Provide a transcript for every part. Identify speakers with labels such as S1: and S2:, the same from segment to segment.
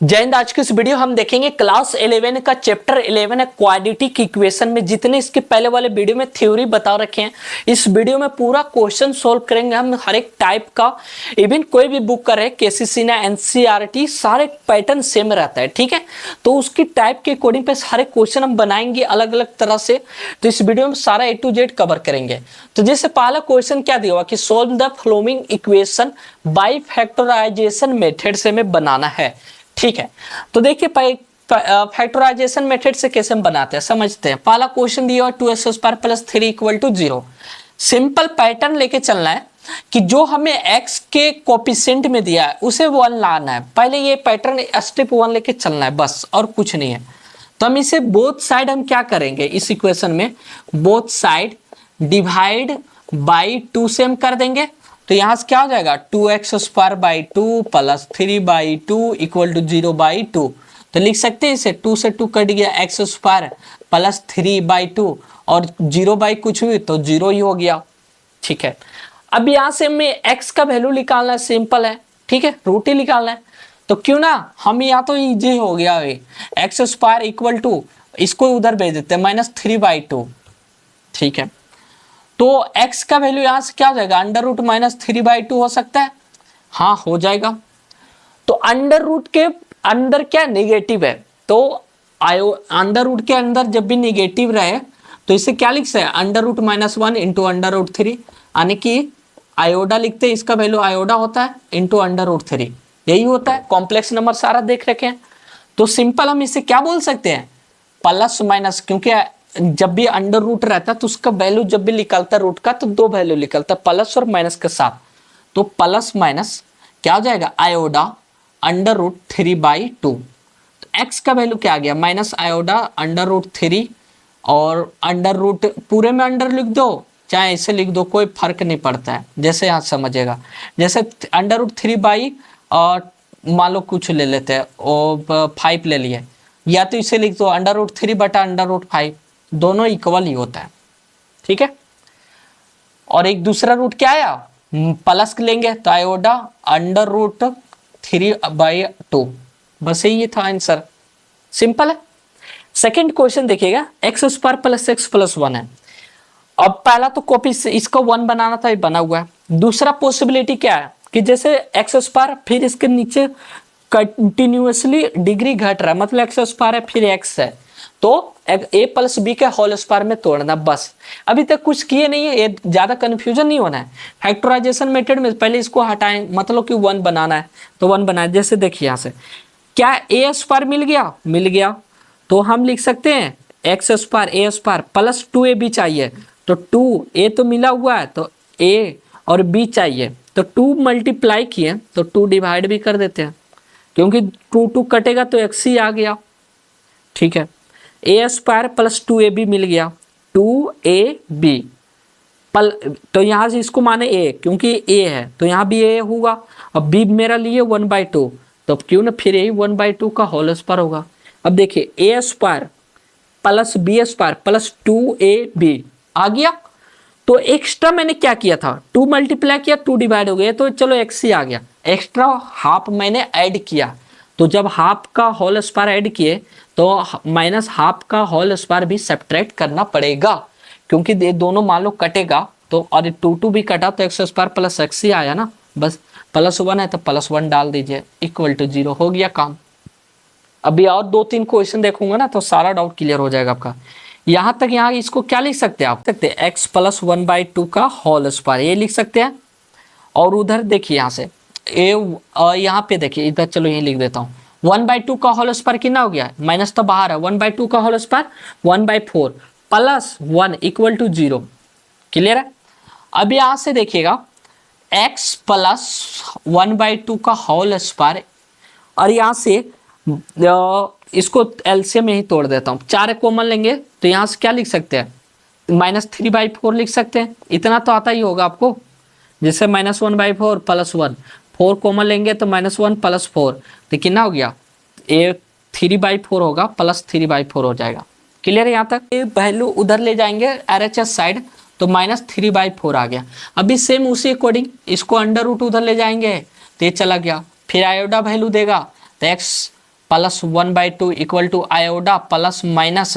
S1: जय हिंद। आज की इस वीडियो हम देखेंगे क्लास 11 का चैप्टर 11 है क्वाड्रेटिक इक्वेशन में। जितने इसके पहले वाले वीडियो में थ्योरी बता रखे हैं, इस वीडियो में पूरा क्वेश्चन सोल्व करेंगे हम हर एक टाइप का। इवन कोई भी बुक का रहे, केसीसी ना एनसीईआरटी, सारे पैटर्न सेम रहता है, ठीक है। तो उसकी टाइप के अकॉर्डिंग पे सारे क्वेश्चन हम बनाएंगे अलग अलग तरह से। तो इस वीडियो में सारा A to Z कवर करेंगे। तो जैसे पहला क्वेश्चन क्या दिया हुआ कि solve the following equation by factorization method से हमें बनाना है, ठीक है। तो देखिए फैक्टराइजेशन मेथड से कैसे हम बनाते हैं समझते हैं। पहला क्वेश्चन दिया हुआ 2x² + 3 = 0। सिंपल पैटर्न लेके चलना है कि जो हमें x के कोफिशिएंट में दिया है उसे 1 लाना है। पहले ये पैटर्न स्टेप 1 लेके चलना है बस, और कुछ नहीं है। तो हम इसे बोथ साइड हम क्या करेंगे इस इक्वेशन में, बोथ साइड डिवाइड बाई 2 से हम कर देंगे। तो यहां से क्या हो जाएगा 2x² / 2 + 3 / 2 = 0/2। तो लिख सकते हैं इसे 2 से 2 कट गया, x² + 3/2 और 0 बाई कुछ हुई तो 0 ही हो गया, ठीक है। अब यहां से हमें x का वैल्यू निकालना है, सिंपल है, ठीक है, रूट ही निकालना है। तो क्यों ना हम यहाँ तो इजी हो गया, x² = इसको उधर भेज देते हैं -3/2, ठीक है। तो x का वैल्यू यहां से क्या हो जाएगा √-3/2 हो सकता है, हाँ हो जाएगा। तो अंडर रूट के अंदर क्या नेगेटिव है, तो अंडर रूट के अंदर जब भी नेगेटिव रहे तो इसे क्या लिख सकते हैं √-1 × √3, यानी कि आयोडा लिखते हैं, इसका वैल्यू आयोडा होता है इंटू √3, यही होता है। कॉम्प्लेक्स नंबर सारा देख रखे हैं। तो सिंपल हम इसे क्या बोल सकते हैं प्लस माइनस, क्योंकि जब भी अंडर रूट रहता है तो उसका वैल्यू जब भी निकलता है रूट का तो 2 वैल्यू निकलता है, प्लस और माइनस के साथ। तो प्लस माइनस क्या हो जाएगा आयोडा √3/2। तो x का वैल्यू क्या आ गया माइनस आयोडा √3 और अंडर रूट पूरे में अंडर लिख दो चाहे ऐसे लिख दो, कोई फर्क नहीं पड़ता है, जैसे यहाँ समझेगा। जैसे √3 मान लो कुछ ले लेते हैं और 5 ले लिए, या तो इसे लिख दो √3 बटा √5, दोनों इक्वल ही होता है, ठीक है। और एक दूसरा रूट क्या आया प्लस लेंगे तो आयोडा √3/2, बस यही था आंसर, सिंपल है। सेकंड क्वेश्चन देखिएगा x² + x + 1 है। अब पहला तो कॉपी से इसको 1 बनाना था, ये बना हुआ है। दूसरा पॉसिबिलिटी क्या है कि जैसे x² फिर इसके नीचे कंटिन्यूअसली डिग्री घट रहा है, मतलब x² है फिर x है, तो a + b के होल स्क्वायर में तोड़ना बस। अभी तक कुछ किए नहीं है, ये ज्यादा कंफ्यूजन नहीं होना है। फैक्टराइजेशन मेथड में पहले इसको हटाएं, मतलब कि 1 बनाना है तो 1 बनाए। जैसे देखिए यहाँ से क्या a² मिल गया, तो हम लिख सकते हैं x² a² + 2ab चाहिए, तो 2a तो मिला हुआ है तो a और b चाहिए, तो 2 मल्टीप्लाई किए तो 2 डिवाइड भी कर देते हैं, क्योंकि 2 कटेगा तो x ही आ गया, ठीक है। a² + 2ab मिल गया 2ab तो यहाँ से इसको माने a, क्योंकि a है तो यहाँ भी a होगा। अब b मेरा लिए 1/2, तो क्यों ना फिर यही 1/2 का होल स्क्वायर होगा। अब देखिए a² + b² + 2ab आ गया। तो एक्स्ट्रा मैंने क्या किया था 2 मल्टीप्लाई किया 2 डिवाइड हो गया, तो चलो x ही आ गया। एक्स्ट्रा हाफ मैंने ऐड किया, तो जब हाफ का होल स्क्वायर ऐड किए तो माइनस हाफ का होल स्क्वायर भी सब्ट्रैक्ट करना पड़ेगा, क्योंकि ये दोनों मान लो कटेगा तो, और 2 भी कटा तो x² + x ही आया ना, बस +1 है तो +1 डाल दीजिए = 0, हो गया काम। अभी और 2-3 क्वेश्चन देखूंगा ना तो सारा डाउट क्लियर हो जाएगा आपका। यहां तक यहाँ इसको क्या लिख सकते हैं आप, सकते हैं x + 1/2 का होल स्क्वायर, ये लिख सकते हैं। और उधर देखिए यहाँ से यहाँ पे देखिए इधर, चलो यही लिख देता हूँ 1/2 का होल स्क्वायर कितना हो गया, माइनस तो बाहर है, 1/2 का होल स्क्वायर 1/4 + 1 = 0, क्लियर है। अब यहाँ से देखिएगा x + 1/2 का होल स्क्वायर, और यहाँ से इसको एलसीएम में ही तोड़ देता हूँ, 4 कॉमन लेंगे तो यहाँ से क्या लिख सकते हैं -3/4 लिख सकते हैं, इतना तो आता ही होगा आपको। जैसे -1/4 + 1, 4 कॉमन लेंगे तो -1 + 4, तो कितना हो गया 3/4 होगा, +3/4 हो जाएगा, क्लियर है यहाँ तक। ये वैल्यू उधर ले जाएंगे RHS साइड तो -3/4 आ गया। अभी सेम उसी अकॉर्डिंग इसको अंडर रूट उधर ले जाएंगे तो ये चला गया, फिर आयोडा वैल्यू देगा तो x plus 1/2 equal to iota plus minus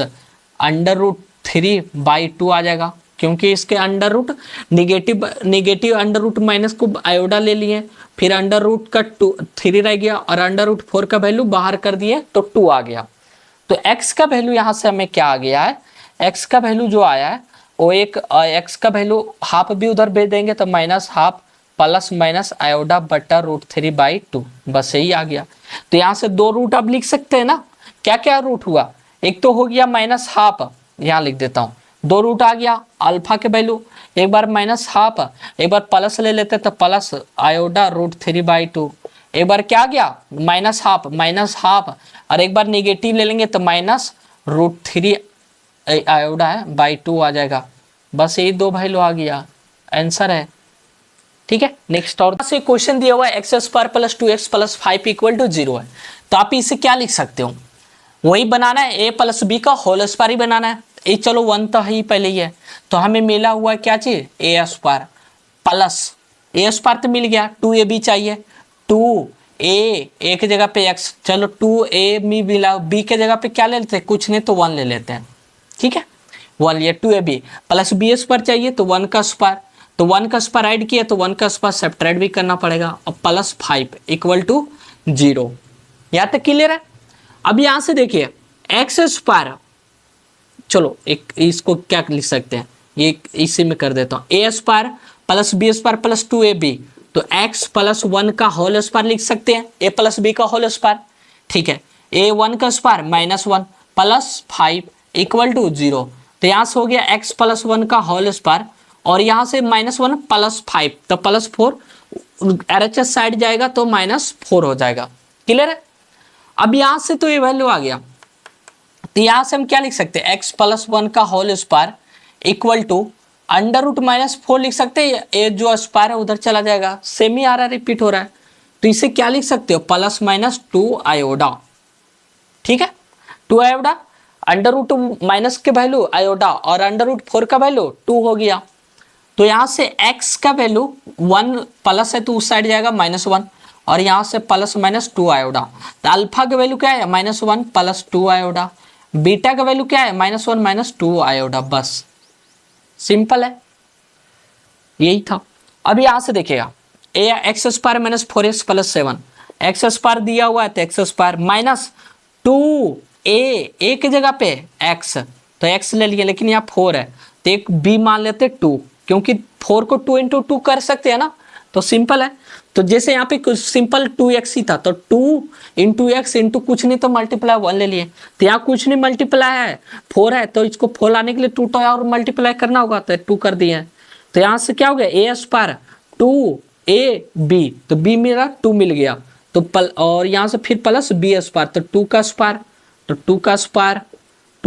S1: √3/2 आ जाएगा, क्योंकि इसके under root negative under root minus को आयोडा ले लिए, फिर अंडर रूट का 3 रह गया और अंडर रूट 4 का वैल्यू बाहर कर दिए तो 2 आ गया। तो x का वैल्यू यहाँ से हमें क्या आ गया है, x का वैल्यू जो आया है वो एक x का वैल्यू हाफ भी उधर भेज देंगे तो -½ प्लस माइनस आयोडा बटा √3/2, बस यही आ गया। तो यहाँ से 2 रूट आप लिख सकते हैं ना। क्या क्या रूट हुआ, एक तो हो गया -½ यहाँ लिख देता हूँ, 2 रूट आ गया अल्फा के वैल्यू, एक बार -½ एक बार प्लस ले लेते तो प्लस आयोडा √3/2, एक बार क्या गया -½ और एक बार निगेटिव ले लेंगे तो -√3 आयोडा है बाई 2 आ जाएगा। बस यही 2 वैल्यू आ गया, आंसर है। ठीक है, नेक्स्ट और से क्वेश्चन दिया हुआ है x² + 2x + 5 = 0 है, तो आप इसे क्या लिख सकते हो, वही बनाना है, a + b का होल स्क्वायर ही बनाना है। ये चलो 1 तो ही पहले ही है, तो हमें मिला हुआ है क्या चीज, a² प्लस a² तो मिल गया, 2ab चाहिए, 2a की जगह पे x, चलो 2a मिला, b के जगह पे क्या ले लेते हैं, कुछ नहीं तो 1 ले लेते हैं। ठीक है, 1 लिया, 2ab प्लस b² चाहिए तो 1 का स्क्वायर, तो 1 का स्क्वायर ऐड किया तो 1 का स्क्वायर सब्ट्रैक्ट भी करना पड़ेगा, और प्लस 5 = 0। यहाँ तक क्लियर है। अब यहाँ से देखिए x², चलो एक इसको क्या लिख सकते हैं, ये इसी में कर देता हूँ, a² + b² + 2ab, तो x + 1 का होल स्क्वायर लिख सकते हैं, a + b का होल स्क्वायर। ठीक है, a1 का स्क्वायर -1 प्लस 5 = 0, तो यहाँ से हो गया x + 1 का होल स्क्वायर, और यहाँ से -1 प्लस 5 तो +4, RHS साइड जाएगा तो -4 हो जाएगा। क्लियर है। अब यहाँ से तो ये वैल्यू आ गया, तो यहाँ से हम क्या लिख सकते हैं, x + 1 का होल स्क्वायर इक्वल टू √-4 लिख सकते हैं, ये जो स्क्वायर है उधर चला जाएगा, सेम ही आ रहा है, रिपीट हो रहा है, तो इसे क्या लिख सकते हो, +-2 आयोडा। ठीक है, 2 आयोडा, √- के वैल्यू आयोडा और √4 का वैल्यू 2 हो गया, तो यहाँ से x का वैल्यू 1 प्लस है तो उस साइड जाएगा -1, और यहाँ से +-2 आयोडा, तो अल्फा का वैल्यू क्या है, -1 + 2 आयोडा, बीटा का वैल्यू क्या है, -1 - 2 आयोडा, बस सिंपल है, यही था। अब यहाँ से देखिएगा x² - 4x + 7, x² दिया हुआ है तो x² -2a की जगह पे x, तो x ले लिए, लेकिन यहाँ 4 है तो एक b मान लेते 2, क्योंकि 4 को 2 × 2 कर सकते हैं ना, तो सिंपल है। तो जैसे यहाँ पे कुछ सिंपल 2x ही था, तो 2 × x × कुछ नहीं तो मल्टीप्लाई 1 ले लिए, तो यहाँ कुछ नहीं मल्टीप्लाई है, 4 है, तो इसको 4 लाने के लिए 2 तो और मल्टीप्लाई करना होगा, तो 2 कर दिए हैं, तो यहाँ से क्या हो गया, a² 2ab, तो b मेरा 2 मिल गया, तो और यहाँ से फिर प्लस b², तो 2 का स्क्वायर, तो 2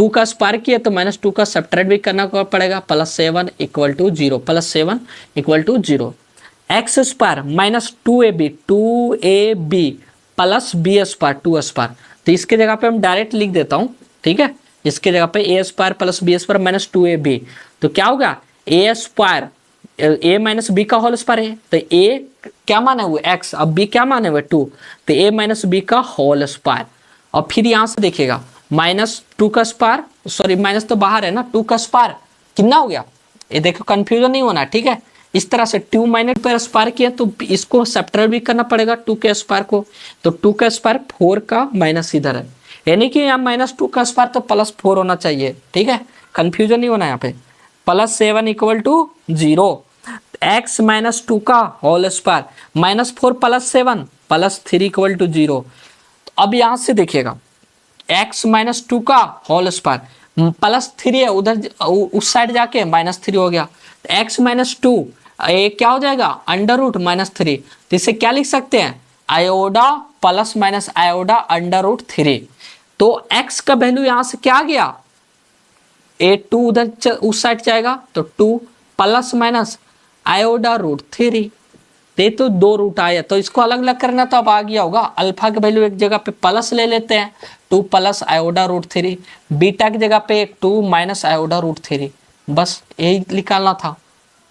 S1: का स्क्वायर किया तो -2 का सब्ट्रैक्ट भी करना पड़ेगा, +7 = 0, +7 = 0, x² -2ab प्लस b² 2², तो इसके जगह पे हम डायरेक्ट लिख देता हूँ। ठीक है, इसके जगह पे a² + b² -2ab, तो क्या होगा, a² a - b का होल स्क्वायर है, तो a क्या माने हुए x, अब b क्या माने हुए 2, तो a - b का होल स्क्वायर, और फिर यहाँ से देखिएगा -2 का स्क्वायर, सॉरी माइनस तो बाहर है ना, 2 का स्क्वायर कितना हो गया, ये देखो कंफ्यूजन नहीं होना। ठीक है, इस तरह से 2 - पर स्क्वायर किया तो इसको सब्ट्रैक्ट भी करना पड़ेगा 2 के स्क्वायर को, तो 2 का स्क्वायर 4 का माइनस इधर है, यानी कि यहाँ -2 का स्क्वायर तो +4 होना चाहिए। ठीक है, कंफ्यूजन नहीं होना यहाँ पे, +7 = 0, x - 2 का होल स्क्वायर -4 + 7 +3 = 0। अब यहाँ से देखिएगा x - 2 का होल स्क्वायर +3 है, उधर उस साइड जाके -3 हो गया, x - 2 ये क्या हो जाएगा, √-3, तो इसे क्या लिख सकते हैं, आयोडा ± आयोडा √3, तो x का वैल्यू यहाँ से क्या आ गया, a2 उधर उस साइड जाएगा तो 2 ± आयोडा √3, तो 2 रूट आया, तो इसको अलग अलग करना तो अब आ गया होगा, अल्फा की वैल्यू एक जगह पे प्लस ले लेते हैं 2 + आयोडा √3, बीटा की जगह पे 2 - आयोडा √3, बस यही निकालना था।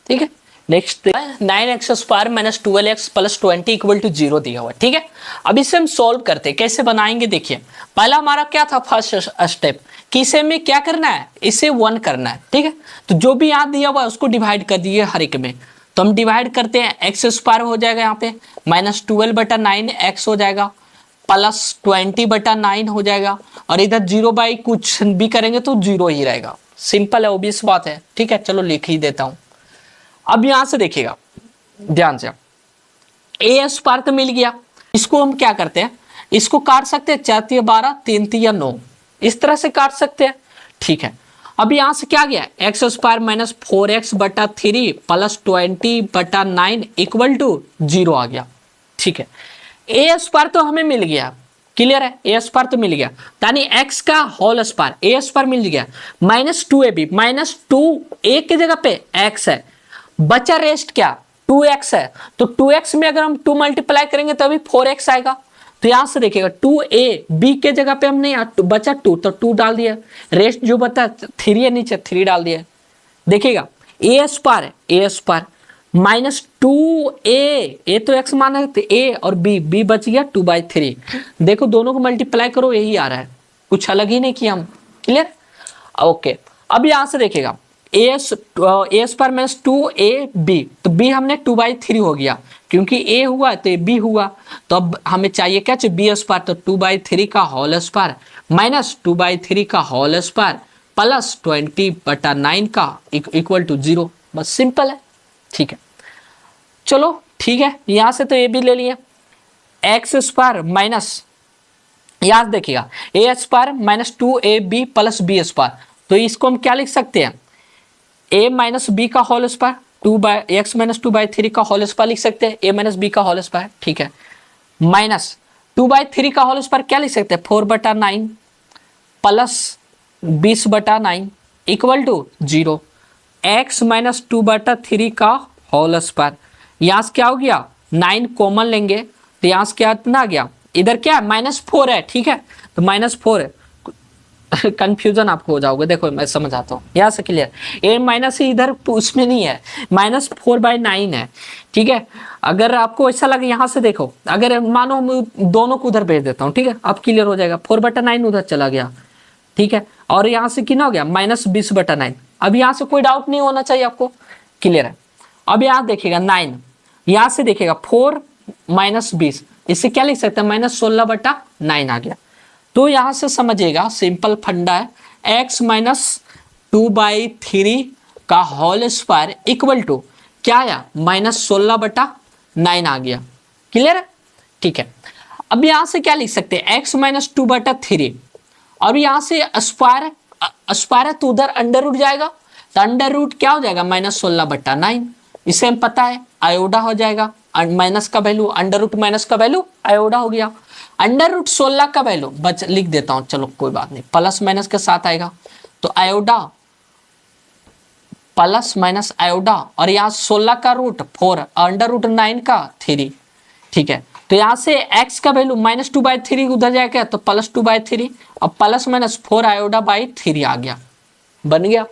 S1: ठीक है, next 9x² minus 12x plus 20 equal to 0 दिया हुआ है, ठीक है। अब इसे हम सॉल्व करते हैं, कैसे बनाएंगे देखिए। पहला हमारा क्या था फर्स्ट स्टेप कि इसे में क्या करना है, इसे 1 करना है, ठीक है। तो जो भी यहाँ दिया हुआ है उसको डिवाइड कर दिए हर एक में, तो हम डिवाइड करते हैं, x² हो जाएगा यहाँ पे माइनस 12/9x हो जाएगा प्लस 20/9 हो जाएगा, और इधर 0 कुछ भी करेंगे तो 0 ही रहेगा। सिंपल है, ओबियस बात है, ठीक है। चलो लिख ही देता हूँ। अब यहां से देखिएगा ध्यान से, a² तो मिल गया, इसको हम क्या करते हैं, इसको काट सकते हैं 4 12 3 9, इस तरह से काट सकते हैं, ठीक है। अब यहां से क्या गया, x² minus 4x/3 plus 20/9 equal to 0 आ गया, ठीक है। a² तो हमें मिल गया, क्लियर है, a² तो मिल गया, यानी x का होल स्क्वायर a² मिल गया माइनस 2ab माइनस 2a की जगह पे x है, बचा रेस्ट क्या 2x है, तो 2x में अगर हम 2 मल्टीप्लाई करेंगे तभी 4x आएगा। तो यहां से देखिएगा 2ab के जगह पे हमने बचा 2 तो 2 डाल दिया, रेस्ट जो बता 3 है नीचे 3 डाल दिया। देखिएगा a² है, a² माइनस 2a तो x माना है, तो a और b बच गया 2/3। देखो दोनों को मल्टीप्लाई करो यही आ रहा है, कुछ अलग ही नहीं किया हम, क्लियर, ओके। अब यहां से देखिएगा a² माइनस 2ab, तो b हमने 2/3 हो गया, क्योंकि a हुआ तो b हुआ, तो अब हमें चाहिए क्या चाहिए b², तो 2/3 का होल स्क्वायर माइनस 2/3 का होल स्क्वायर प्लस 20/9 का इक्वल टू 0, बस सिंपल है, ठीक है। चलो ठीक है, यहां से तो a भी ले लिए, x² माइनस याद देखिएगा a² minus 2ab plus b², तो इसको हम क्या लिख सकते हैं, a माइनस b का होल स्क्वायर x माइनस 2/3 का होल स्क्वायर लिख सकते हैं, a माइनस b का होल स्क्वायर, ठीक है, माइनस 2/3 का होल स्क्वायर क्या लिख सकते हैं 4/9 plus 20/9 equal to 0, x minus 2/3 का होल स्क्वायर, यहाँ से क्या हो गया 9 कॉमन लेंगे, तो यहाँ से क्या इतना आ गया, इधर क्या -4 है, ठीक है, तो -4 है, कंफ्यूजन आपको हो जाओगे, देखो मैं समझाता हूँ यहाँ से क्लियर, a माइनस इधर उसमें नहीं है, -4/9 है, ठीक है। अगर आपको ऐसा लगे यहाँ से देखो, अगर मानो हम दोनों को उधर भेज देता हूँ, ठीक है, अब क्लियर हो जाएगा, 4/9 उधर चला गया, ठीक है, और यहाँ से कितना हो गया -20/9। अब यहाँ से कोई डाउट नहीं होना चाहिए आपको, क्लियर है। अब यहाँ देखिएगा 9, यहाँ से देखिएगा 4 माइनस 20, इससे क्या लिख सकते हैं -16/9 आ गया। तो यहां से समझिएगा सिंपल फंडा है, x माइनस 2/3 का होल स्क्वायर इक्वल टू क्या आया -16/9 आ गया, क्लियर है, ठीक है। अब यहां से क्या लिख सकते हैं x माइनस 2/3, और यहां से स्क्वायर है तो उधर अंडर रूट जाएगा, तो अंडर रूट क्या हो जाएगा -16/9, इसे हम पता है आयोडा हो जाएगा, माइनस का वैल्यू अंडर रूट माइनस का वैल्यू आयोडा हो गया, अंडर रूट 16 का वैल्यू बच लिख देता हूं, चलो कोई बात नहीं, प्लस माइनस के साथ आएगा, तो आयोडा प्लस माइनस आयोडा, और यहाँ 16 का रूट 4 अंडर रूट 9 का 3, ठीक है। तो यहाँ से x का वैल्यू -2/3 उधर जाएगा तो +2/3, और प्लस माइनस 4 आयोडा बाई 3 आ गया, बन गया।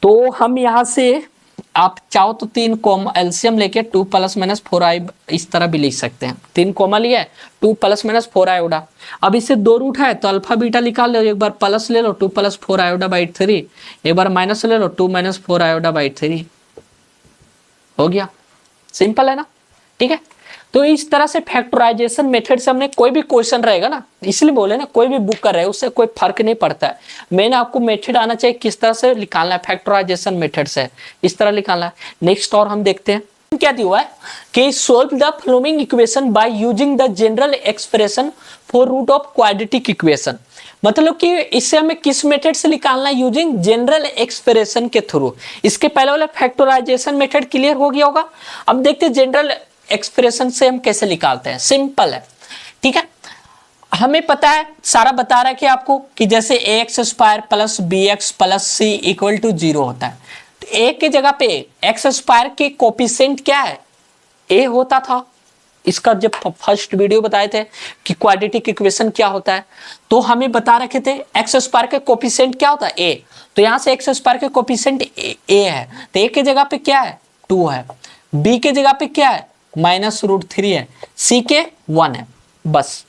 S1: तो हम यहाँ से आप चाहो तो 3 कॉमा एलसीएम लेके 2 + -4i इस तरह भी लिख सकते हैं, 3 कॉमा लिया 2 + -4 आयोडा। अब इससे 2 रूट है तो अल्फा बीटा निकाल लो, एक बार प्लस ले लो 2 + 4 आयोडा बाई 3, एक बार माइनस ले लो 2 - 4 आयोडा बाई 3, हो गया, सिंपल है ना, ठीक है। तो इस तरह से फैक्टराइजेशन मेथड से हमने कोई भी क्वेश्चन रहेगा ना, इसलिए बोले ना कोई भी बुक कर रहे हैं उससे कोई फर्क नहीं पड़ता है, मैंने आपको मेथड आना चाहिए किस तरह से निकालना है, फैक्टराइजेशन मेथड से इस तरह निकालना है। नेक्स्ट और हम देखते हैं क्या दिया हुआ है कि solve the following equation by using the general expression for root of quadratic equation, मतलब कि इससे हमें किस मेथड से निकालना है, यूजिंग जनरल एक्सप्रेशन के थ्रू। इसके पहले वाला फैक्टराइजेशन मेथड क्लियर हो गया होगा, अब देखते हैं जनरल एक्सप्रेशन से हम कैसे निकालते हैं, सिंपल है, ठीक है। हमें पता है सारा बता रहा है कि आपको कि जैसे ax² + bx + c = 0 होता है, तो a की जगह पे x² के कोफिशिएंट क्या है a होता था, इसका जब फर्स्ट वीडियो बताए थे कि क्वाड्रेटिक इक्वेशन क्या होता है, तो हमें बता रखे थे x² के कोफिशिएंट क्या होता है a, तो यहाँ से x² के कोफिशिएंट a है, तो a की जगह पे क्या है 2 है, b के जगह पे क्या है -√3 है, c के 1 है। बस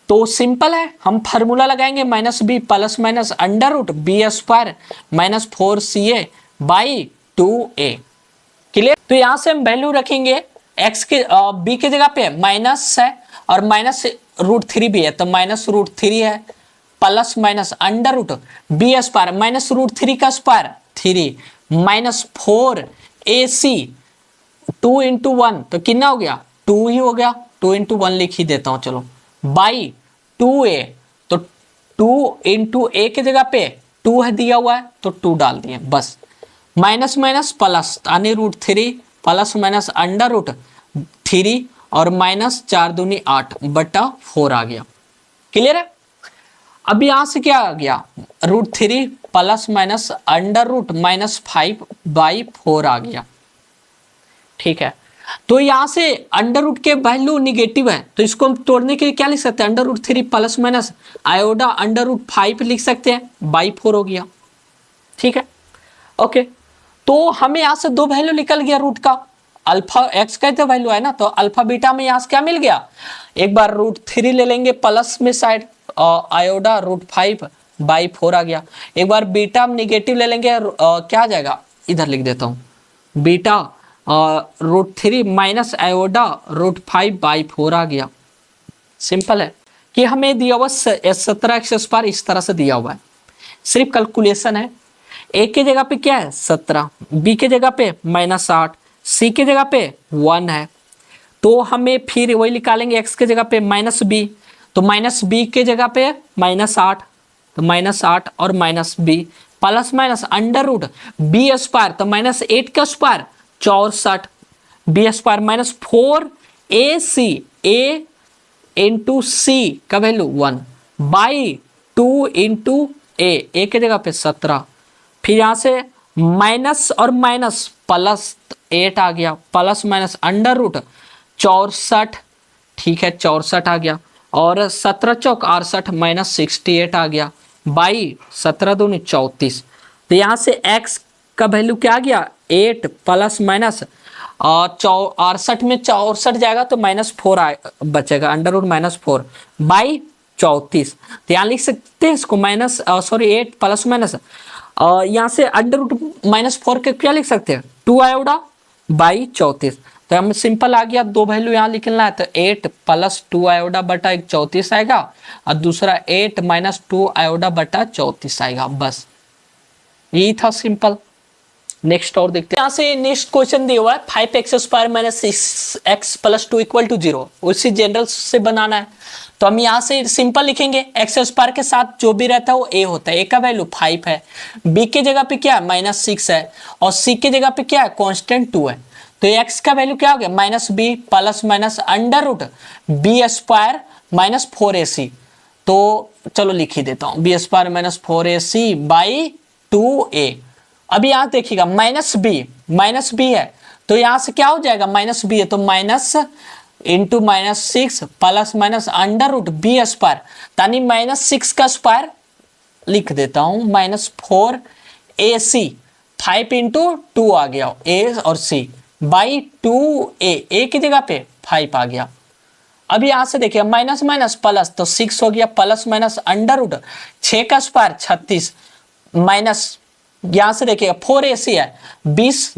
S1: तो सिंपल है, हम फार्मूला लगाएंगे -b plus minus √b² -4ca by 2a। Clear. तो यहां से हम वैल्यू रखेंगे x के b के जगह पे माइनस है और -√3 भी है, तो -√3 है प्लस माइनस √b² -√3 का स्क्वायर 3 -4ac 2 × 1 तो कितना हो गया 2 ही हो गया, 2 × 1 लिख ही देता हूं चलो, बाई 2a। तो 2 × a के जगह पे 2 है दिया हुआ है तो 2 डाल दिए, बस minus minus plus √3 plus minus √3 और माइनस 4 दूनी 8 बटा 4 आ गया। क्लियर है। अब यहां से क्या आ गया √3 प्लस माइनस √-5 बाई 4 आ गया। ठीक है, तो यहां से अंडर के वैल्यू निगेटिव है तो इसको हम तोड़ने के लिए क्या लिख सकते हैं √3 प्लस माइनस आयोडा √5 लिख सकते हैं बाई 4 हो गया। ठीक है, ओके। तो हमें यहां से दो वैल्यू निकल गया रूट का, अल्फा एक्स का तो वैल्यू है ना, तो अल्फा बीटा में यहां से क्या मिल गया, एक बार √3 ले लेंगे प्लस में साइड आयोडा √5 बाई 4 आ गया, एक बार बीटा में निगेटिव ले लेंगे क्या आ जाएगा, इधर लिख देता हूं बीटा √3 माइनस आयोडा √5 बाई 4 आ गया। सिंपल है कि हमें दिया हुआ 17x² इस तरह से दिया हुआ है, सिर्फ कैलकुलेशन है। ए के जगह पे क्या है 17, बी के जगह पे -8, सी के जगह पे 1 है, तो हमें फिर वही निकालेंगे एक्स के जगह पे -b, तो -b के जगह पे -8, तो -8 और -b प्लस माइनस √b² तो -8 का square 64 b² -4ac a × c का वैल्यू 1 बाई 2 × a के जगह पे 17, फिर यहां से माइनस और माइनस प्लस 8 आ गया प्लस माइनस √64, ठीक है 64 आ गया और 17 चौक 68 -68 आ गया बाई 17 दूनी 34। तो यहाँ से x का वैल्यू क्या आ गया 8 प्लस माइनस 68 में 64 जाएगा तो -4 बचेगा √-4 बाई 34। तो यहाँ लिख सकते हैं इसको 8 प्लस माइनस यहाँ से √-4 के क्या लिख सकते हैं 2 आयोडा बाई 34। तो हम सिंपल आ गया, दो वैल्यू यहाँ लिखना है तो 8 प्लस 2 आयोडा बटा 34 आएगा और दूसरा 8 माइनस 2 आयोडा बटा 34 आएगा, बस यही था सिंपल। नेक्स्ट और देखते हैं, यहाँ से नेक्स्ट क्वेश्चन दिया हुआ है 5x² - 6x + 2 = 0, उसी जनरल से बनाना है। तो हम यहाँ से सिंपल लिखेंगे x² के साथ जो भी रहता है वो a होता है, a का वैल्यू 5 है, b के जगह पे क्या है -6 है और c के जगह पे क्या है कांस्टेंट 2 है। तो x का वैल्यू क्या हो गया -b plus minus √b² - 4ac। तो चलो लिख ही देता हूँ b² - 4ac बाई 2a। अभी यहाँ देखिएगा -b है तो यहाँ से क्या हो जाएगा -b है तो minus into -6 plus minus √b², यानी -6 का स्क्वायर लिख देता हूँ -4ac 5 × 2 आ गया a और c बाई 2a की जगह पे 5 आ गया। अब यहाँ से देखिए माइनस माइनस प्लस तो 6 हो गया प्लस माइनस √6 का स्क्वायर 36 माइनस यहाँ से देखिए 4ac है 20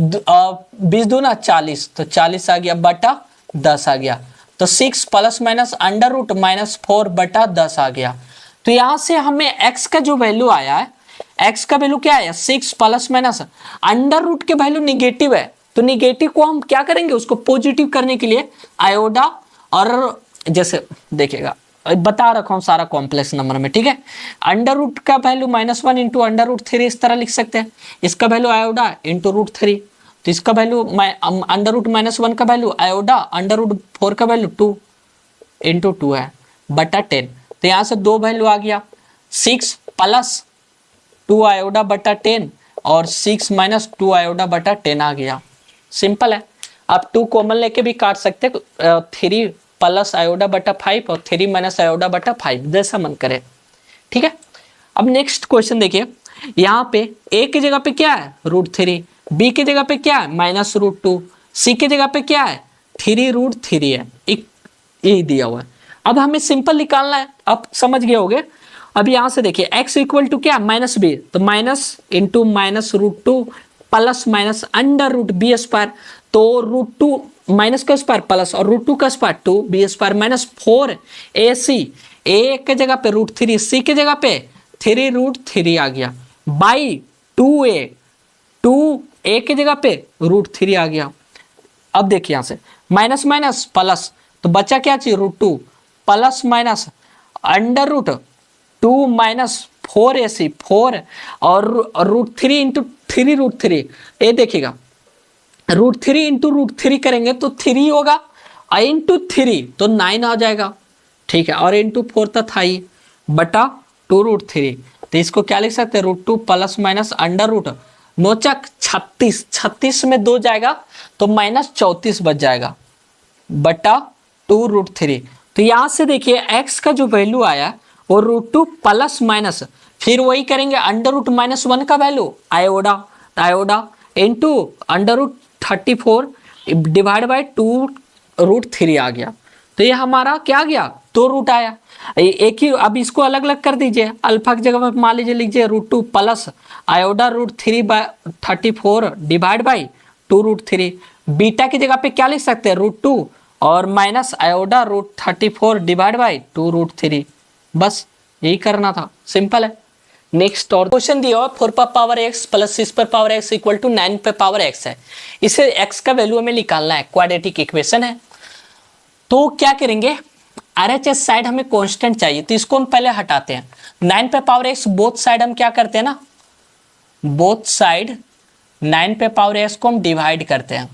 S1: दूना 40 तो 40 आ गया बटा 10 आ गया, तो 6 प्लस माइनस √-4 बटा 10 आ गया। तो यहाँ से हमें x का जो वैल्यू आया है, x का वैल्यू क्या आया 6 प्लस माइनस √ के वैल्यू निगेटिव है, तो निगेटिव को हम क्या करेंगे उसको पॉजिटिव करने के लिए आयोडा और जैसे देखिएगा बता रखा हूं सारा कॉम्प्लेक्स नंबर में, ठीक है। √ का वैल्यू -1 × √3 इस तरह लिख सकते हैं, इसका वैल्यू आयोडा × √3, तो इसका वैल्यू √-1 का वैल्यू आयोडा √4 का वैल्यू 2 × 2 है बटा 10। तो यहाँ से दो वैल्यू आ गया 6 प्लस 2 आयोडा बटा 10 और 6 माइनस 2 आयोडा बटा 10 आ गया। सिंपल है, आप 2 कॉमन लेके भी काट सकते हैं, 3 प्लस आयोडा बटा 5 और 3 माइनस आयोडा बटा 5 जैसा मन करे, ठीक है। अब नेक्स्ट क्वेश्चन देखिए, यहाँ पे a की जगह पे क्या है √3, बी की जगह पे क्या है -√2, सी की जगह पे क्या है 3√3 है, एक ये दिया हुआ है। अब हमें सिंपल निकालना है, अब समझ गए होगे। अब यहां से देखिए x इक्वल टू क्या -b, तो minus into -√2 plus minus √b², तो √2 माइनस का स्क्वायर प्लस और √2 का square 2b² minus 4ac, a के जगह पे √3, c की जगह पे 3√3 आ गया, बाई 2a, 2a की जगह पे √3 आ गया। अब देखिए यहां से माइनस माइनस प्लस, तो बचा क्या चाहिए √2 प्लस माइनस √2 माइनस 4ac 4 और √3 इंटू 3√3, ये देखिएगा √3 इंटू √3 करेंगे तो 3 होगा, इंटू 3 तो 9 आ जाएगा, ठीक है, और इंटू 4 तो था ही बटा 2√3, तो इसको क्या लिख सकते हैं √2 प्लस माइनस √ नोचक 36, 36 में 2 जाएगा तो -34 बच जाएगा बटा 2√3। तो यहां से देखिए x का जो वैल्यू आया वो √2 प्लस माइनस, फिर वही करेंगे √-1 का वैल्यू आयोडा इंटू √34 डिवाइड बाई 2√3 आ गया। तो ये हमारा क्या आ गया 2 रूट आया, एक ही। अब इसको अलग अलग कर दीजिए, अल्फा की जगह पर मान लीजिए लिखिए √2 प्लस आयोडा √3/34 डिवाइड बाई 2√3, बीटा की जगह पे क्या लिख सकते हैं √2 और माइनस आयोडा √34 डिवाइड बाई 2√3, बस यही करना था, सिंपल है। नेक्स्ट और क्वेश्चन दिया हुआ 4 पर पावर x प्लस 6 पर पावर x इक्वल टू 9 पर पावर x है, इसे x का वैल्यू हमें निकालना है, क्वाड्रेटिक इक्वेशन है। तो क्या करेंगे RHS साइड हमें कांस्टेंट चाहिए, तो इसको हम पहले हटाते हैं। 9 पे पावर x बोथ साइड हम क्या करते हैं ना, बोथ साइड 9 पे पावर x को हम डिवाइड करते हैं,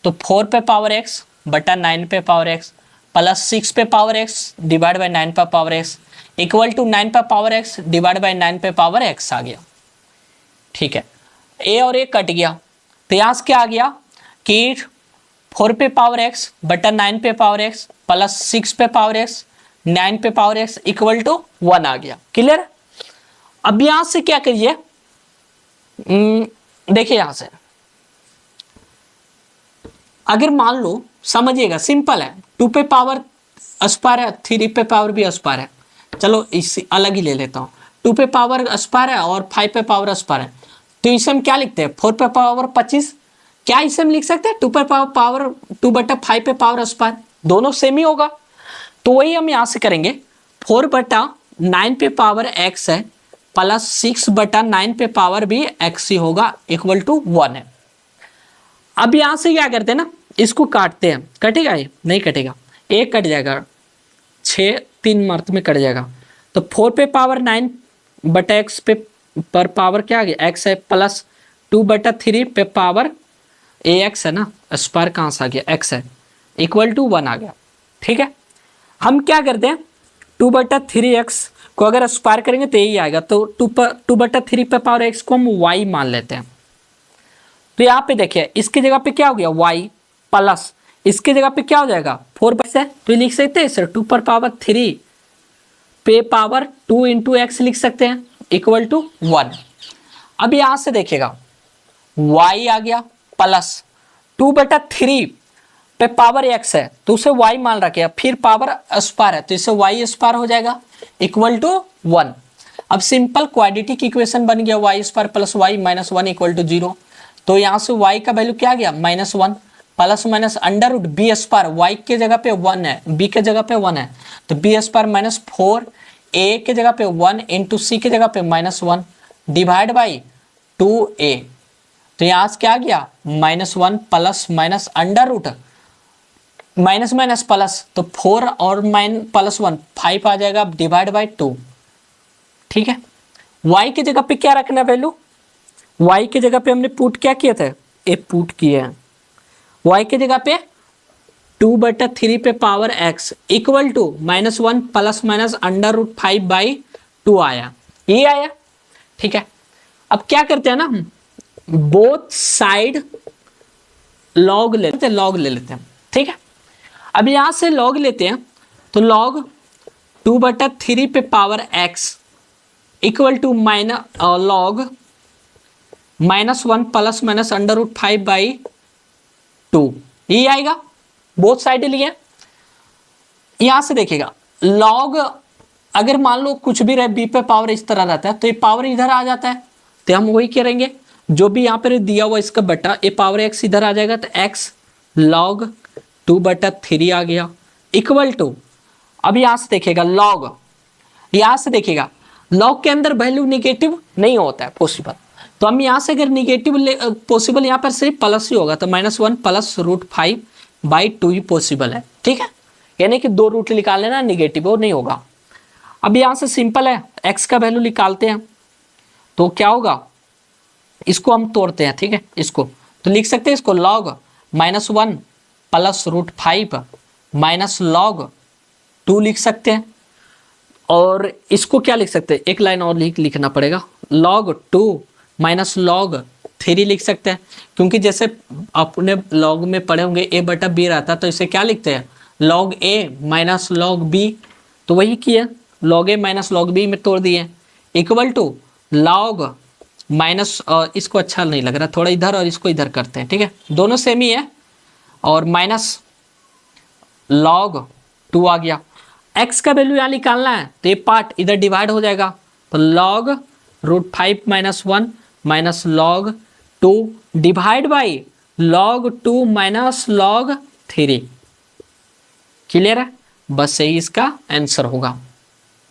S1: तो 4 पे पावर x बटा 9 पे पावर x प्लस 6 पे पावर x डिवाइड बाई 9 पे पावर x इक्वल टू 9 पे पावर x डिवाइड बाई 9 पे पावर x आ गया, ठीक है। a और a कट गया, तो यहाँ से क्या आ गया कि 4 पे पावर x बटा 9 पे पावर x प्लस 6 पे पावर x 9 पे पावर x इक्वल टू 1 आ गया, क्लियर। अब यहां से क्या करिए, देखिए यहां से अगर मान लो, समझिएगा सिंपल है, 2 पे पावर स्क्वायर है, 3 पे पावर भी स्क्वायर है, चलो इसे अलग ही ले लेता हूँ। 2 पे पावर स्क्वायर है और 5 पे पावर स्क्वायर है, तो इसे हम क्या लिखते हैं 4 पे पावर 25, क्या इसे हम लिख सकते हैं 2 पे पावर 2 बटा 5 पे पावर स्क्वायर, दोनों सेम ही होगा। तो वही हम यहां से करेंगे, 4 बटा 9 पे पावर x है प्लस 6 बटा 9 पे पावर भी x ही होगा इक्वल टू 1 है। अब यहां से क्या करते हैं ना, इसको काटते हैं, कटेगा ये नहीं कटेगा, एक कट जाएगा 6 3 मर्त में कट जाएगा, तो 4 पे पावर 9 बटा x पे पर पावर क्या आ गया x है प्लस 2 बटा 3 पे पावर ax है ना, स्क्वायर कहाँ से आ गया x है इक्वल टू 1 आ गया, ठीक है। हम क्या करते हैं 2 बटा 3x को अगर स्क्वायर करेंगे तो यही आएगा, तो 2 बटा 3 पे पावर x को हम y मान लेते हैं। तो यहाँ पे देखिए इसकी जगह पे क्या हो गया y प्लस इसकी जगह पे क्या हो जाएगा 4 से, तो लिख सकते हैं सर 2 पर पावर 3 पे पावर 2 इंटू एक्स लिख सकते हैं इक्वल टू 1। अब यहां से देखिएगा y आ गया प्लस 2 बटा 3 पे पावर x है, तो उसे y मान रखे, फिर पावर स्क्वायर है तो इसे y स्क्वायर हो जाएगा इक्वल टू 1। अब सिंपल क्वाड्रेटिक इक्वेशन बन गया y square plus y minus 1 equal to 0। तो यहाँ से y का वैल्यू क्या आ गया -1 plus minus under root b square, y के जगह पे 1 है, b के जगह पे 1 है, तो बी स्क्वायर माइनस 4 a के जगह पे 1 इंटू सी के जगह पे -1 डिवाइड बाई 2a। तो यहाँ से क्या आ गया -1 plus minus under root minus minus plus, तो 4 और प्लस 1 5 आ जाएगा डिवाइड बाई 2, ठीक है। y की जगह पे क्या रखना वैल्यू, y की जगह पे हमने पुट क्या किया था, ए पुट किया है, y की जगह पे 2 बटा 3 पे power x equal to -1 plus minus under root 5 by 2 आया, ये आया, ठीक है। अब क्या करते हैं ना, बोथ साइड लॉग ले लेते हैं, ठीक है। अब यहां से लॉग लेते हैं, तो लॉग 2 बटा 3 पे power x equal to minus log -1 plus minus √5/2 ये आएगा, बोथ साइड लिए। यहां से देखिएगा लॉग, अगर मान लो कुछ भी रहे, बी पे पावर इस तरह रहता है तो ये पावर इधर आ जाता है, तो हम वही करेंगे जो भी यहाँ पर दिया हुआ इसका बटा, ये पावर x इधर आ जाएगा तो x log 2/3 आ गया इक्वल टू, अब यहां से देखिएगा लॉग, यहां से देखिएगा लॉग के अंदर वैल्यू निगेटिव नहीं होता है पॉसिबल, तो हम यहां से अगर निगेटिव पॉसिबल यहाँ पर सिर्फ प्लस ही होगा, तो -1 प्लस √5/2 ही पॉसिबल है, ठीक है। यानी कि 2 रूट निकाल लेना, निगेटिव वो नहीं होगा। अब यहां से सिंपल है, x का वैल्यू निकालते हैं तो क्या होगा, इसको हम तोड़ते हैं, ठीक है, इसको तो लिख सकते हैं इसको log -1 प्लस √5 माइनस log 2 लिख सकते हैं, और इसको क्या लिख सकते हैं, एक लाइन और लिखना पड़ेगा, log 2 माइनस log 3 लिख सकते हैं, क्योंकि जैसे अपने log में पढ़े होंगे a/b रहता है, तो इसे क्या लिखते हैं log a minus log b, तो वही किया log a minus log b में तोड़ दिए, इक्वल टू log माइनस, इसको अच्छा नहीं लग रहा, थोड़ा इधर और इसको इधर करते हैं, ठीक है, दोनों सेम ही है, और माइनस log 2 आ गया। x का वैल्यू यहाँ निकालना है तो ये पार्ट इधर डिवाइड हो जाएगा, तो log √5 - 1 minus log 2 divide by log 2 minus log 3। Clear है, बस यही इसका आंसर होगा,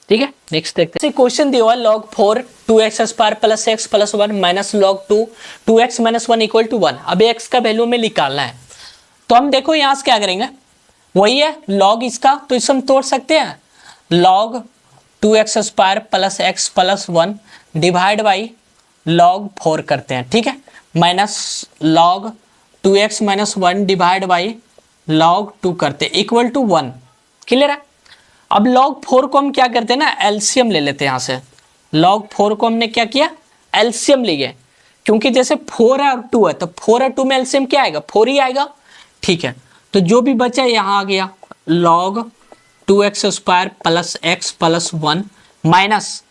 S1: ठीक है। नेक्स्ट देखते हैं, क्वेश्चन दिया हुआ log 4 2x² plus x plus 1 minus log 2 2x - 1 equal to 1। अब x का वैल्यू में निकालना है, तो हम देखो यहाँ से क्या करेंगे, वही है log इसका, तो इसे हम तोड़ सकते हैं, log 2x² plus x plus 1 divide by log 4 करते हैं, ठीक है, minus log 2x - 1 divide by log 2 करते हैं इक्वल टू 1। क्लियर है। अब log 4 को हम क्या करते हैं ना, एलसीएम ले लेते हैं यहाँ से, log 4 को हमने क्या किया, एलसीएम लिए, क्योंकि जैसे 4 है और 2 है, तो 4 और 2 में एलसीएम क्या आएगा, 4 ही आएगा, ठीक है। तो जो भी बचा यहाँ आ गया log 2x² plus x plus 1 minus,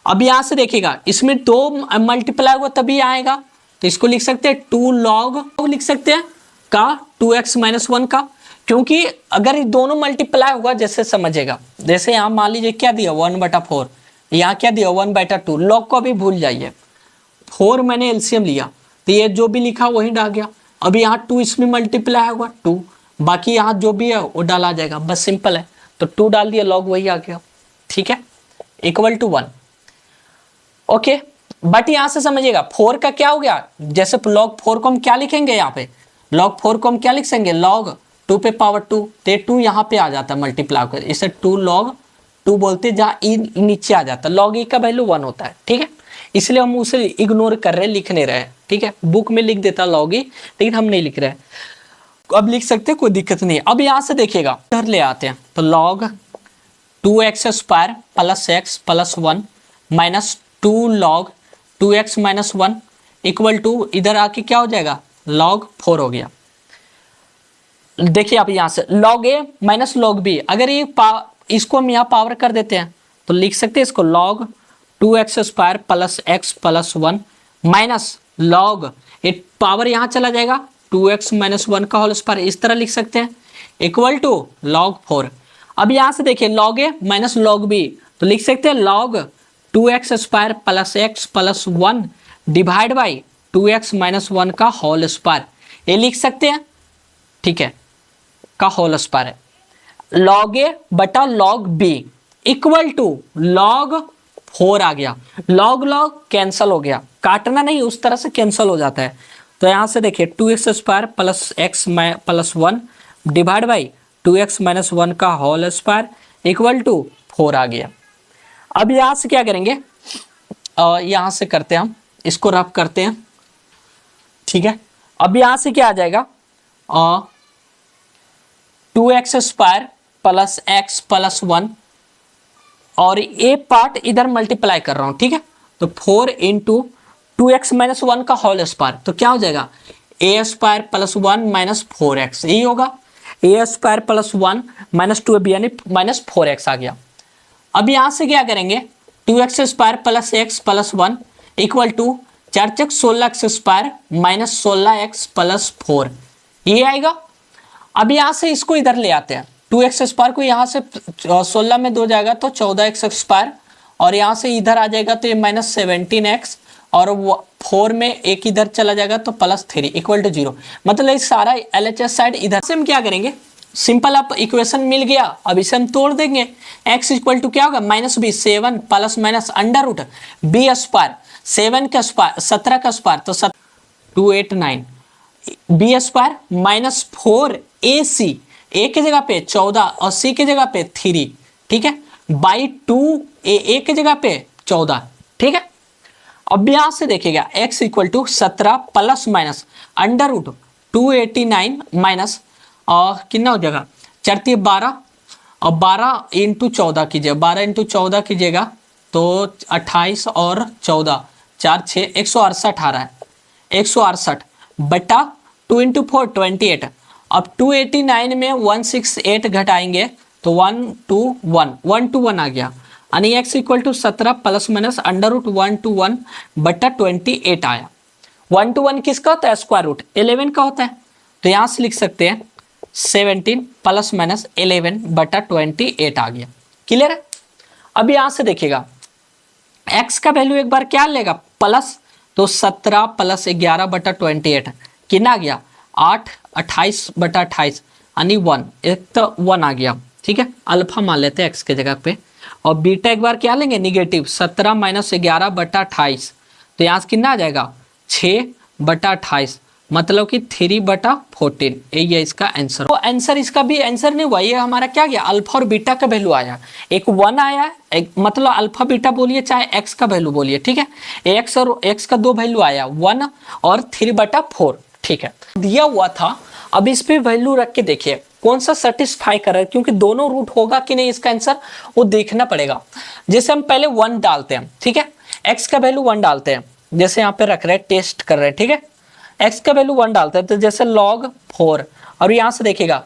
S1: अब यहाँ से देखिएगा इसमें 2 मल्टीप्लाई हुआ तभी आएगा, तो इसको लिख सकते हैं 2 log लिख सकते हैं का 2x - 1 का, क्योंकि अगर ये दोनों मल्टीप्लाई होगा, जैसे समझेगा, जैसे यहाँ मान लीजिए क्या दिया 1/4, यहाँ क्या दिया 1/2, log को अभी भूल जाइए, 4 मैंने एलसीएम लिया तो ये जो भी लिखा वही डाल गया, अब यहाँ 2 इसमें मल्टीप्लाई होगा 2, बाकी यहाँ जो भी है वो डाला जाएगा, बस सिंपल है, तो 2 डाल दिया, log वही आ गया, ठीक है, इक्वल टू 1। ओके, बट यहाँ से समझिएगा 4 का क्या हो गया, जैसे log 4 को हम क्या लिखेंगे, यहाँ पे log 4 को हम क्या लिख सकेंगे, log 2 पे पावर 2, तो 2 यहाँ पे आ जाता है मल्टीप्लाई कर, इसे 2 log 2 बोलते, जहाँ ई नीचे आ जाता है, log ई का वैल्यू 1 होता है, ठीक है, इसलिए हम उसे इग्नोर कर रहे हैं, लिख नहीं रहे हैं, ठीक है, बुक में लिख देता log ई, लेकिन हम नहीं लिख रहे हैं, अब लिख सकते हैं, कोई दिक्कत नहीं है। अब यहाँ से देखिएगा इधर ले आते हैं, तो log 2x² plus x plus 1 minus 2 log 2x - 1 equal to, इधर आके क्या हो जाएगा, log 4 हो गया। देखिए आप यहाँ से log a minus log b, अगर ये इसको हम यहाँ पावर कर देते हैं तो लिख सकते हैं इसको log 2x² plus x plus 1 minus log, ये पावर यहाँ चला जाएगा 2x - 1 का होल स्क्वायर, इस तरह लिख सकते हैं, इक्वल टू log 4। अब यहाँ से देखिए log a minus log b, तो लिख सकते हैं log 2x² plus x plus 1 divide by 2x - 1 का होल स्क्वायर, ये लिख सकते हैं, ठीक है, का होल स्क्वायर है, log a बटा log b equal to log 4 आ गया, log कैंसल हो गया, काटना नहीं, उस तरह से कैंसल हो जाता है, तो यहाँ से देखिए 2x² plus x plus 1 divide by 2x - 1 का होल स्क्वायर इक्वल टू 4 आ गया। अब यहाँ से क्या करेंगे, यहाँ से करते हैं हम, इसको रफ करते हैं, ठीक है। अब यहाँ से क्या आ जाएगा, 2x² प्लस x प्लस 1, और ये पार्ट इधर मल्टीप्लाई कर रहा हूँ, ठीक है, तो 4 इंटू 2x - 1 का होल स्क्वायर, तो क्या हो जाएगा a² प्लस 1 माइनस 4x, यही होगा, a² प्लस 1 माइनस 2ab यानी माइनस 4x आ गया। अब यहाँ से क्या करेंगे, 2x² plus x plus 1 equal to 4 चक 16x² माइनस 16x प्लस 4, ये आएगा। अब यहां से इसको इधर ले आते हैं, 2x² को यहां से 16 में 2 जाएगा तो 14x², और यहां से इधर आ जाएगा तो ये माइनस 17x, और 4 में एक इधर चला जाएगा तो प्लस 3 इक्वल टू 0। मतलब ये सारा LHS साइड इधर से हम क्या करेंगे, सिंपल आप इक्वेशन मिल गया, अब इसे हम तोड़ देंगे। x इक्वल टू क्या होगा, minus b, 7 plus minus under root b square, 7 का स्क्वायर 17 का स्क्वायर तो 289 बी स्क्वायर माइनस 4ac, ए की जगह पे 14 और सी की जगह पे 3, ठीक है, बाई 2 ए की जगह पे 14, ठीक है। अब यहां से देखिएगा x equal to 17 plus minus under root 289 minus कितना हो जाएगा, 4 12 और 12 इंटू 14 कीजिए, 12 इंटू 14 कीजिएगा तो 28 और 14 4 6 168 आ रहा है, 168 बटा 2 इंटू 4 28। अब 289 में 168 घटाएंगे तो 1 to 1 आ गया, यानी x equal to 17 plus minus under root 1 to 1 बटा 28 आया। 1 to 1 किसका होता है, स्क्वायर रूट 11 का होता है, तो यहां से लिख सकते हैं 17 प्लस माइनस 11 बटा 28 आ गया। क्लियर है। अब यहां से देखिएगा x का वैल्यू एक बार क्या लेगा प्लस, तो 17 प्लस 11 बटा 28 कितना आ गया 8, 28 बटा 28 यानी 1, एक तो 1 आ गया, ठीक है। अल्फा मान लेते हैं x के जगह पे, और बीटा एक बार क्या लेंगे निगेटिव, 17 माइनस 11 बटा 28 तो यहाँ से कितना आ जाएगा 6 बटा 28, मतलब कि 3 बटा 14, यही है इसका आंसर। तो आंसर इसका भी आंसर नहीं हुआ, ये हमारा क्या गया अल्फा और बीटा का वैल्यू आया, एक 1 आया, एक मतलब अल्फा बीटा बोलिए चाहे एक्स का वैल्यू बोलिए, ठीक है। एक्स और एक्स का 2 वैल्यू आया 1 और 3 बटा 4, ठीक है, दिया हुआ था। अब इस पे वैल्यू रख के देखिए कौन सा सेटिस्फाई कर रहा है, क्योंकि दोनों रूट होगा कि नहीं इसका आंसर वो देखना पड़ेगा। जैसे हम पहले 1 डालते हैं, ठीक है, एक्स का वैल्यू 1 डालते हैं, जैसे यहाँ पे रख रहे हैं टेस्ट कर रहे हैं, ठीक है, एक्स का वैल्यू 1 डालते हैं तो जैसे log 4, और यहाँ से देखिएगा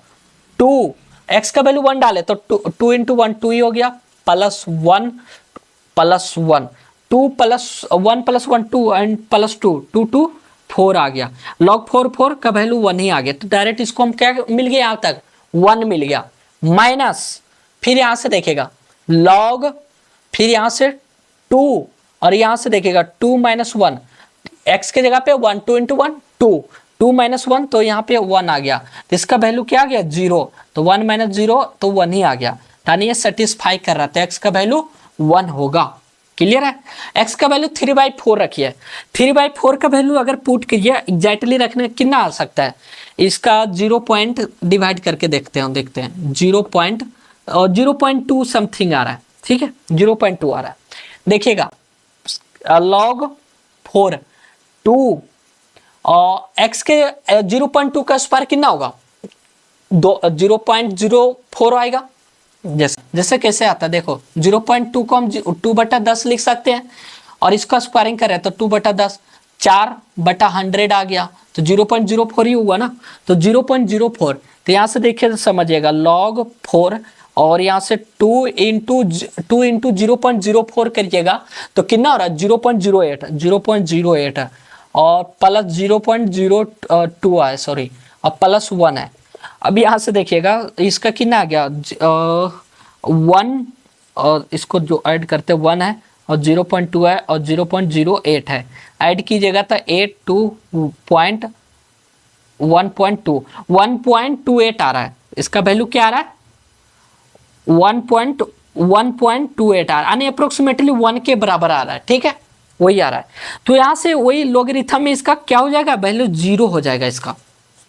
S1: 2, एक्स का वैल्यू 1 डाले तो 2 इंटू 1 2 ही हो गया, plus 1 plus 1 2 plus 1 plus 1 2 and plus 2 2 2 4 आ गया, log 4 का वैल्यू 1 ही आ गया, तो डायरेक्ट इसको हम क्या मिल गया यहाँ तक 1 मिल गया, माइनस फिर यहाँ से देखिएगा log, फिर यहाँ से 2 और यहाँ से देखिएगा 2 माइनस 1, x के जगह पे 1 2 इंटू 1 2 2 माइनस 1 तो यहाँ पे 1 आ गया, तो इसका वैल्यू क्या आ गया 0, तो 1 माइनस 0 तो 1 ही आ गया, यानी ये सेटिस्फाई कर रहा था, x का वैल्यू 1 होगा। क्लियर है। x का वैल्यू 3/4 रखिए, 3/4 का वैल्यू अगर पुट कीजिए एग्जैक्टली रखने कितना आ सकता है, इसका 0 पॉइंट डिवाइड करके देखते हैं 0.2 समथिंग आ रहा है, ठीक है, 0.2 आ रहा है। देखिएगा log 4 2 और x के 0.2 का स्क्वायर कितना होगा 0.04 आएगा। जैसे कैसे आता है देखो, 0.2 को हम 2/10 लिख सकते हैं, और इसका स्क्वायरिंग करें तो 2/10 4/100 आ गया, तो 0.04 ही हुआ ना, तो 0.04, तो यहाँ से देखिए तो समझिएगा log 4 और यहाँ से 2 इंटू 0.04 करिएगा तो कितना हो रहा है 0.08 और प्लस 0.02 है, सॉरी, और प्लस 1 है। अब यहाँ से देखिएगा इसका कितना आ गया 1, और इसको जो ऐड करते 1 है और 0.2 है और 0.08 है, ऐड कीजिएगा तो 1.28 आ रहा है, इसका वैल्यू क्या आ रहा है 1.28 आ रहा है, यानी अप्रोक्सीमेटली 1 के बराबर आ रहा है, ठीक है, वही आ रहा है। तो यहाँ से वही लोगरिथम में इसका क्या हो जाएगा वैल्यू 0 हो जाएगा इसका,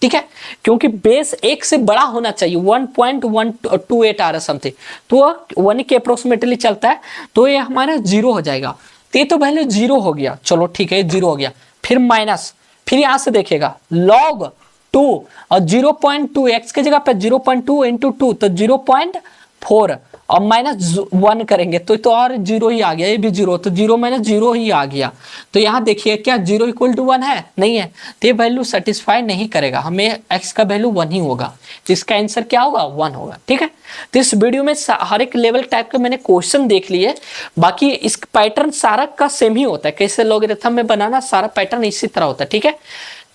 S1: ठीक है, क्योंकि बेस 1 से बड़ा होना चाहिए, 1.128 आ रहा है समथिंग, तो 1 के अप्रोक्सीमेटली चलता है, तो ये हमारा 0 हो जाएगा, तो ये तो वैल्यू 0 हो गया, चलो ठीक है 0 हो गया, फिर माइनस, फिर यहाँ से देखिएगा log 2 और 0.2 x के जगह पे 0.2 इंटू 2 तो 0.4 और -1 करेंगे तो और जीरो ही आ गया, ये भी जीरो, तो जीरो माइनस जीरो ही आ गया। तो यहाँ देखिए क्या जीरो इक्वल टू 1 है, नहीं है, तो ये वैल्यू सेटिस्फाई नहीं करेगा, हमें x का वैल्यू 1 ही होगा, तो इसका आंसर क्या होगा 1 होगा। ठीक है, तो इस वीडियो में हर एक लेवल टाइप के मैंने क्वेश्चन देख लिए, बाकी इस पैटर्न सारा का सेम ही होता है, कैसे लॉगरिथम में बनाना सारा पैटर्न इसी तरह होता है। ठीक है,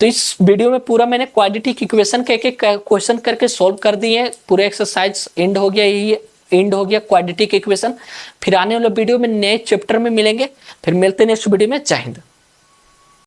S1: तो इस वीडियो में पूरा मैंने क्वाड्रेटिक इक्वेशन के एक क्वेश्चन करके सॉल्व कर दिए हैं, पूरे एक्सरसाइज एंड हो गया, यही एंड हो गया क्वाड्रेटिक इक्वेशन। फिर आने वाले वीडियो में नए चैप्टर में मिलेंगे, फिर मिलते हैं नेक्स्ट वीडियो में। जय हिंद।